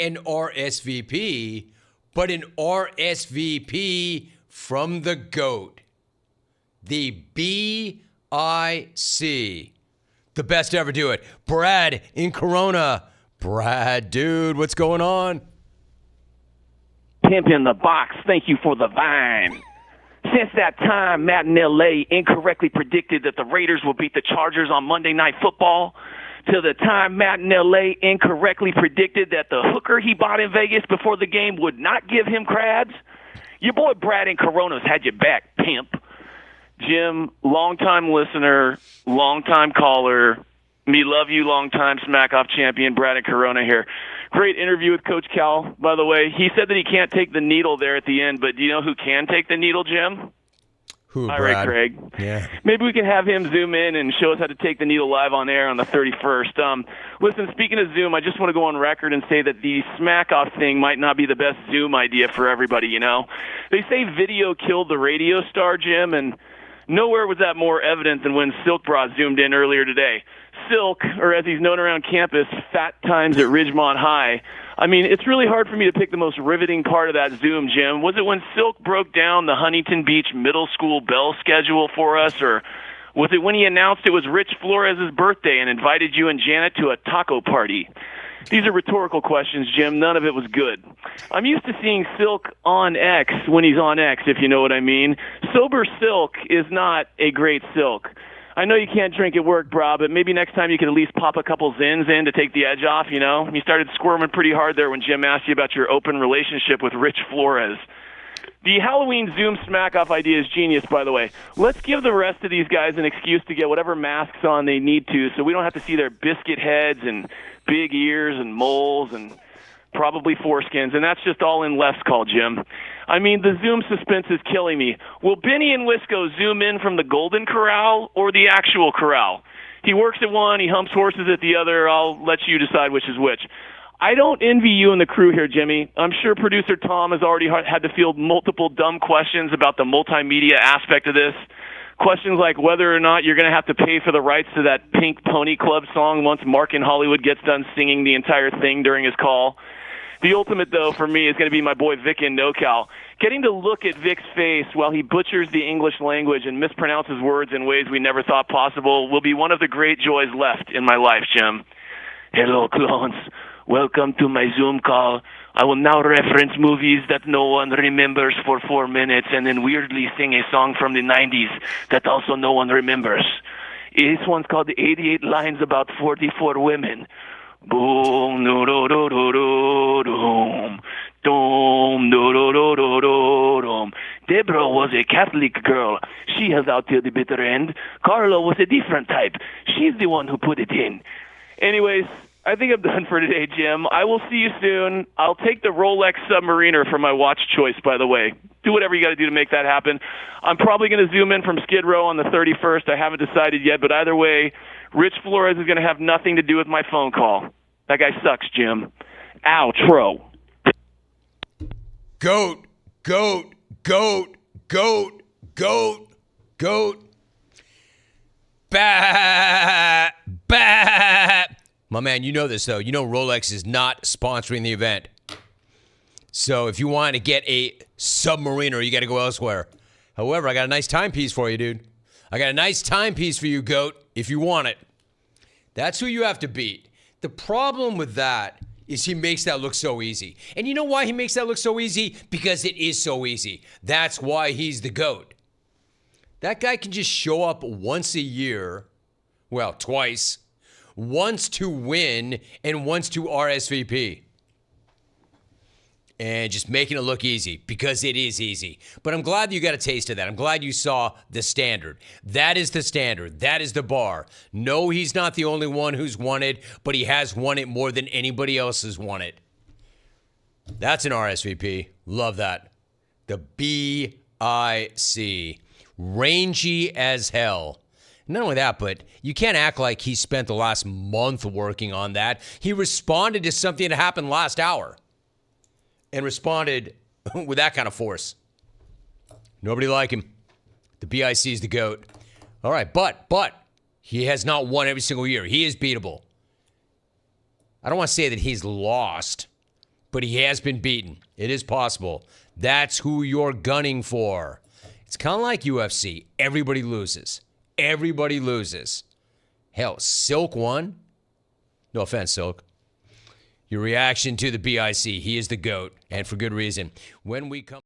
an RSVP, but an RSVP from the GOAT. The BIC. The best to ever do it. Brad in Corona. Brad, dude, what's going on? Pimp in the box, thank you for the vine. Since that time, Matt in L.A. incorrectly predicted that the Raiders will beat the Chargers on Monday Night Football, to the time Matt in L.A. incorrectly predicted that the hooker he bought in Vegas before the game would not give him crabs, your boy Brad in Corona's had your back, pimp. Jim, longtime listener, longtime caller, me love you, longtime Smackoff champion, Brad in Corona here. Great interview with Coach Cal, by the way. He said that he can't take the needle there at the end, but do you know who can take the needle, Jim? Who, Irie Brad? Craig. Yeah. Maybe we can have him zoom in and show us how to take the needle live on air on the 31st. Listen, speaking of Zoom, I just want to go on record and say that the Smackoff thing might not be the best Zoom idea for everybody, you know? They say video killed the radio star, Jim, and nowhere was that more evident than when Silk Bra zoomed in earlier today. Silk, or as he's known around campus, Fat Times at Ridgemont High. I mean, it's really hard for me to pick the most riveting part of that Zoom, Jim. Was it when Silk broke down the Huntington Beach Middle School bell schedule for us, or was it when he announced it was Rich Flores' birthday and invited you and Janet to a taco party? These are rhetorical questions, Jim. None of it was good. I'm used to seeing Silk on X when he's on X, if you know what I mean. Sober Silk is not a great Silk. I know you can't drink at work, brah, but maybe next time you could at least pop a couple Zins in to take the edge off, you know? You started squirming pretty hard there when Jim asked you about your open relationship with Rich Flores. The Halloween Zoom Smackoff idea is genius, by the way. Let's give the rest of these guys an excuse to get whatever masks on they need to so we don't have to see their biscuit heads and big ears and moles and probably foreskins, and that's just all in Left's call, Jim. I mean, the Zoom suspense is killing me. Will Benny and Wisco zoom in from the Golden Corral or the actual corral? He works at one, he humps horses at the other. I'll let you decide which is which. I don't envy you and the crew here, Jimmy. I'm sure producer Tom has already had to field multiple dumb questions about the multimedia aspect of this. Questions like whether or not you're going to have to pay for the rights to that Pink Pony Club song once Mark in Hollywood gets done singing the entire thing during his call. The ultimate, though, for me is going to be my boy Vic in Nocal. Getting to look at Vic's face while he butchers the English language and mispronounces words in ways we never thought possible will be one of the great joys left in my life, Jim. Hello, clones. Welcome to my Zoom call. I will now reference movies that no one remembers for 4 minutes and then weirdly sing a song from the 90s that also no one remembers. This one's called 88 Lines About 44 Women. Boom, do do do do do doom, doom, do do do do do doom. Deborah was a Catholic girl. She held out till the bitter end. Carla was a different type. She's the one who put it in. Anyways, I think I'm done for today, Jim. I will see you soon. I'll take the Rolex Submariner for my watch choice, by the way. Do whatever you got to do to make that happen. I'm probably going to zoom in from Skid Row on the 31st. I haven't decided yet, but either way, Rich Flores is going to have nothing to do with my phone call. That guy sucks, Jim. Outro. Goat, goat, goat, goat, goat, goat. Bah, bah. My man, you know this, though. You know Rolex is not sponsoring the event. So if you want to get a Submariner, you got to go elsewhere. However, I got a nice timepiece for you, dude. I got a nice timepiece for you, Goat, if you want it. That's who you have to beat. The problem with that is he makes that look so easy. And you know why he makes that look so easy? Because it is so easy. That's why he's the GOAT. That guy can just show up once a year, well, twice, once to win and once to RSVP. And just making it look easy, because it is easy. But I'm glad you got a taste of that. I'm glad you saw the standard. That is the standard. That is the bar. No, he's not the only one who's won it, but he has won it more than anybody else has won it. That's an RSVP. Love that. The BIC. Rangy as hell. Not only that, but you can't act like he spent the last month working on that. He responded to something that happened last hour. And responded with that kind of force. Nobody like him. The BIC is the GOAT. All right, but he has not won every single year. He is beatable. I don't want to say that he's lost, but he has been beaten. It is possible. That's who you're gunning for. It's kind of like UFC. Everybody loses. Everybody loses. Hell, Silk won. No offense, Silk. Your reaction to the BIC. He is the GOAT, and for good reason. When we come...